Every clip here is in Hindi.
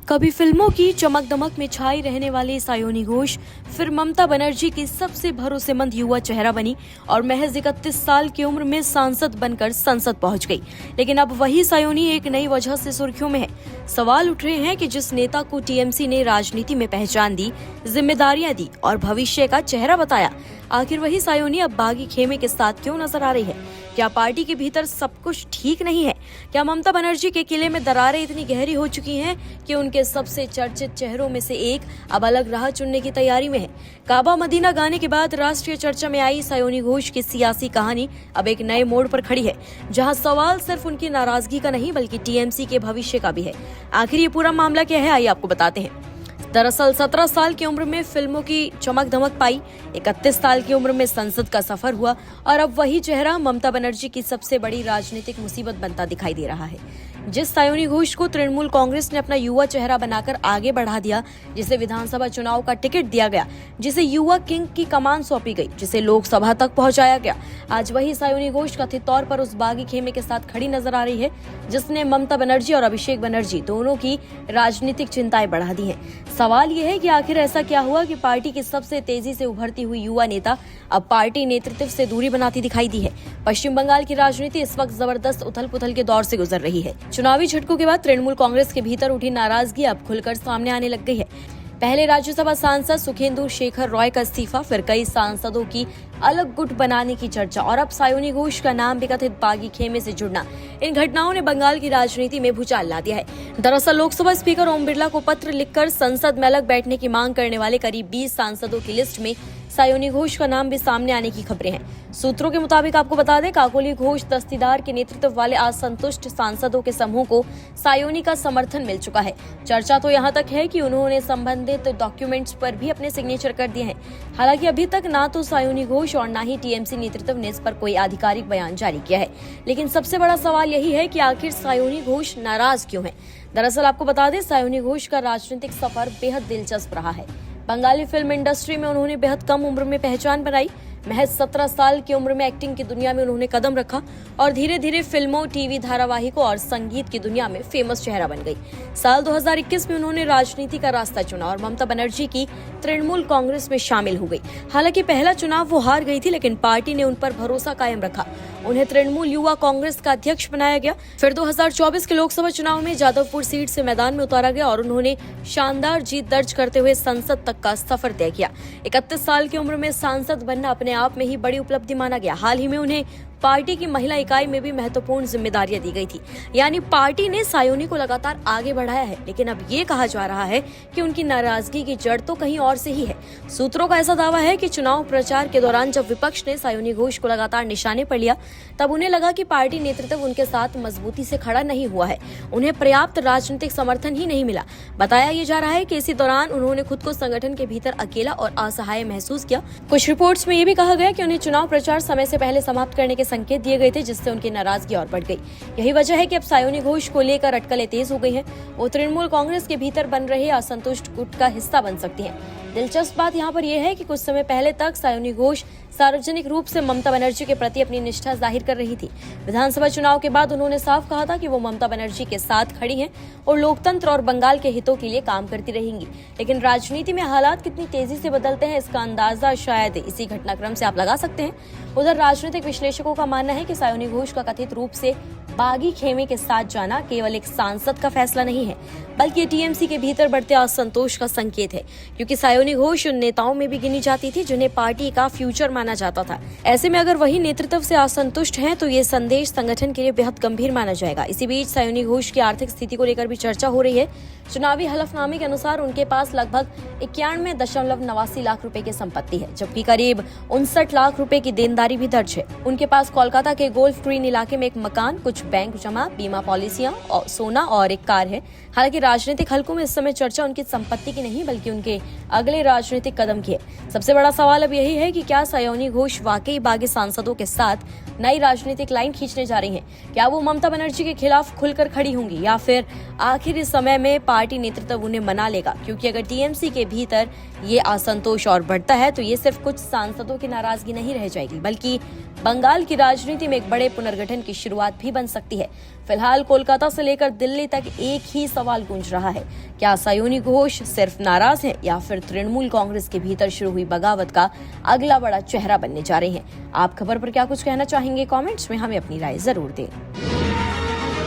कभी फिल्मों की चमक दमक में छाई रहने वाली सायोनी घोष फिर ममता बनर्जी की सबसे भरोसेमंद युवा चेहरा बनी और महज 31 साल की उम्र में सांसद बनकर संसद पहुंच गई। लेकिन अब वही सायोनी एक नई वजह से सुर्खियों में है। सवाल उठ रहे हैं कि जिस नेता को टीएमसी ने राजनीति में पहचान दी, जिम्मेदारियां दी और भविष्य का चेहरा बताया, आखिर वही सायोनी अब बागी खेमे के साथ क्यों नजर आ रही है? क्या पार्टी के भीतर सब कुछ ठीक नहीं है? क्या ममता बनर्जी के किले में दरारें इतनी गहरी हो चुकी हैं कि उनके सबसे चर्चित चेहरों में से एक अब अलग राह चुनने की तैयारी में है? काबा मदीना गाने के बाद राष्ट्रीय चर्चा में आई सायोनी घोष की सियासी कहानी अब एक नए मोड़ पर खड़ी है, जहां सवाल सिर्फ उनकी नाराजगी का नहीं बल्कि टीएमसी के भविष्य का भी है। आखिर ये पूरा मामला क्या है, आइए आपको बताते हैं। दरअसल 17 साल की उम्र में फिल्मों की चमक धमक पाई, 31 साल की उम्र में संसद का सफर हुआ और अब वही चेहरा ममता बनर्जी की सबसे बड़ी राजनीतिक मुसीबत बनता दिखाई दे रहा है। जिस सायोनी घोष को तृणमूल कांग्रेस ने अपना युवा चेहरा बनाकर आगे बढ़ा दिया, जिसे विधानसभा चुनाव का टिकट दिया गया, जिसे युवा किंग की कमान सौंपी गई, जिसे लोकसभा तक पहुंचाया गया, आज वही सायोनी घोष कथित तौर पर उस बागी खेमे के साथ खड़ी नजर आ रही है जिसने ममता बनर्जी और अभिषेक बनर्जी दोनों की राजनीतिक चिंताएं बढ़ा दी हैं। सवाल यह है कि आखिर ऐसा क्या हुआ कि पार्टी की सबसे तेजी से उभरती हुई युवा नेता अब पार्टी नेतृत्व से दूरी बनाती दिखाई दी है। पश्चिम बंगाल की राजनीति इस वक्त जबरदस्त उथल पुथल के दौर से गुजर रही है। चुनावी झटकों के बाद तृणमूल कांग्रेस के भीतर उठी नाराजगी अब खुलकर सामने आने लग गई है। पहले राज्यसभा सांसद सुखेंदु शेखर रॉय का इस्तीफा, फिर कई सांसदों की अलग गुट बनाने की चर्चा और अब सायोनी घोष का नाम भी कथित बागी खेमे से जुड़ना, इन घटनाओं ने बंगाल की राजनीति में भूचाल ला दिया है। दरअसल लोकसभा स्पीकर ओम बिरला को पत्र लिखकर संसद में अलग बैठने की मांग करने वाले करीब 20 सांसदों की लिस्ट में सायोनी घोष का नाम भी सामने आने की खबरें हैं। सूत्रों के मुताबिक आपको बता दें, काकोली घोष दस्तीदार के नेतृत्व वाले असंतुष्ट सांसदों के समूह को सायोनी का समर्थन मिल चुका है। चर्चा तो यहाँ तक है कि उन्होंने संबंधित डॉक्यूमेंट्स पर भी अपने सिग्नेचर कर दिए हैं। हालांकि अभी तक ना तो सायोनी घोष और ना ही टीएमसी नेतृत्व ने इस पर कोई आधिकारिक बयान जारी किया है। लेकिन सबसे बड़ा सवाल यही है कि आखिर सायोनी घोष नाराज क्यों है? दरअसल आपको बता दें, सायोनी घोष का राजनीतिक सफर बेहद दिलचस्प रहा है। बंगाली फिल्म इंडस्ट्री में उन्होंने बेहद कम उम्र में पहचान बनाई। महज 17 साल की उम्र में एक्टिंग की दुनिया में उन्होंने कदम रखा और धीरे धीरे फिल्मों, टीवी धारावाहिकों और संगीत की दुनिया में फेमस चेहरा बन गई। साल 2021 में उन्होंने राजनीति का रास्ता चुना और ममता बनर्जी की तृणमूल कांग्रेस में शामिल हो गई। हालांकि पहला चुनाव वो हार गई थी, लेकिन पार्टी ने उन पर भरोसा कायम रखा। उन्हें तृणमूल युवा कांग्रेस का अध्यक्ष बनाया गया। फिर 2024 के लोकसभा चुनाव में जादवपुर सीट से मैदान में उतारा गया और उन्होंने शानदार जीत दर्ज करते हुए संसद तक का सफर तय किया। 31 साल की उम्र में सांसद बनना अपने आप में ही बड़ी उपलब्धि माना गया। हाल ही में उन्हें पार्टी की महिला इकाई में भी महत्वपूर्ण जिम्मेदारियां दी गई थी। यानी पार्टी ने सायोनी को लगातार आगे बढ़ाया है। लेकिन अब ये कहा जा रहा है कि उनकी नाराजगी की जड़ तो कहीं और से ही है। सूत्रों का ऐसा दावा है कि चुनाव प्रचार के दौरान जब विपक्ष ने सायोनी घोष को लगातार निशाने पर लिया, तब उन्हें लगा कि पार्टी नेतृत्व उनके साथ मजबूती से खड़ा नहीं हुआ है, उन्हें पर्याप्त राजनीतिक समर्थन ही नहीं मिला। बताया ये जा रहा है कि इसी दौरान उन्होंने खुद को संगठन के भीतर अकेला और असहाय महसूस किया। कुछ रिपोर्ट्स में ये भी कहा गया कि उन्हें चुनाव प्रचार समय से पहले समाप्त करने के संकेत दिए गए थे, जिससे उनकी नाराजगी और बढ़ गई। यही वजह है कि अब सायोनी घोष को लेकर अटकलें तेज हो गई हैं। वो तृणमूल कांग्रेस के भीतर बन रहे असंतुष्ट गुट का हिस्सा बन सकती हैं। दिलचस्प बात यहाँ पर यह है कि कुछ समय पहले तक सायोनी घोष सार्वजनिक रूप से ममता बनर्जी के प्रति अपनी निष्ठा जाहिर कर रही थी। विधानसभा चुनाव के बाद उन्होंने साफ कहा था कि वो ममता बनर्जी के साथ खड़ी हैं और लोकतंत्र और बंगाल के हितों के लिए काम करती रहेंगी। लेकिन राजनीति में हालात कितनी तेजी से बदलते हैं, इसका अंदाजा शायद इसी घटनाक्रम से आप लगा सकते हैं। उधर राजनीतिक विश्लेषकों का मानना है कि सायोनी घोष का कथित रूप से बागी खेमे के साथ जाना केवल एक सांसद का फैसला नहीं है, बल्कि टीएमसी के भीतर बढ़ते असंतोष का संकेत है। क्योंकि सायोनी घोष उन नेताओं में भी गिनी जाती थी जिन्हें पार्टी का फ्यूचर माना जाता था। ऐसे में अगर वही नेतृत्व से असंतुष्ट हैं, तो ये संदेश संगठन के लिए बेहद गंभीर माना जाएगा। इसी बीच सायोनी घोष की आर्थिक स्थिति को लेकर भी चर्चा हो रही है। चुनावी हलफनामे के अनुसार उनके पास लगभग 91.89 लाख रुपए की संपत्ति है, जबकि करीब 59 लाख रुपए की देनदारी भी दर्ज है। उनके पास कोलकाता के गोल्फ ग्रीन इलाके में एक मकान, कुछ बैंक जमा, बीमा पॉलिसियां और सोना और एक कार है। हालांकि राजनीतिक हलकों में इस समय चर्चा उनकी संपत्ति की नहीं बल्कि उनके अगले राजनीतिक कदम की है। सबसे बड़ा सवाल अब यही है कि क्या सायोनी घोष वाकई बागी सांसदों के साथ नई राजनीतिक लाइन खींचने जा रही हैं? क्या वो ममता बनर्जी के खिलाफ खुलकर खड़ी होंगी या फिर आखिर इस समय में पार्टी नेतृत्व उन्हें मना लेगा? क्योंकि अगर टीएमसी के भीतर ये असंतोष और बढ़ता है तो ये सिर्फ कुछ सांसदों की नाराजगी नहीं रह जाएगी, बल्कि बंगाल की राजनीति में एक बड़े पुनर्गठन की शुरुआत भी बन सकती है। फिलहाल कोलकाता से लेकर दिल्ली तक एक ही सवाल गूंज रहा है, क्या सयोनी घोष सिर्फ नाराज हैं या फिर तृणमूल कांग्रेस के भीतर शुरू हुई बगावत का अगला बड़ा चेहरा बनने जा रहे हैं? आप खबर पर क्या कुछ कहना चाहेंगे? कमेंट्स में हमें अपनी राय जरूर दें।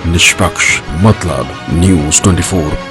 निष्पक्ष मतलब न्यूज़ 24।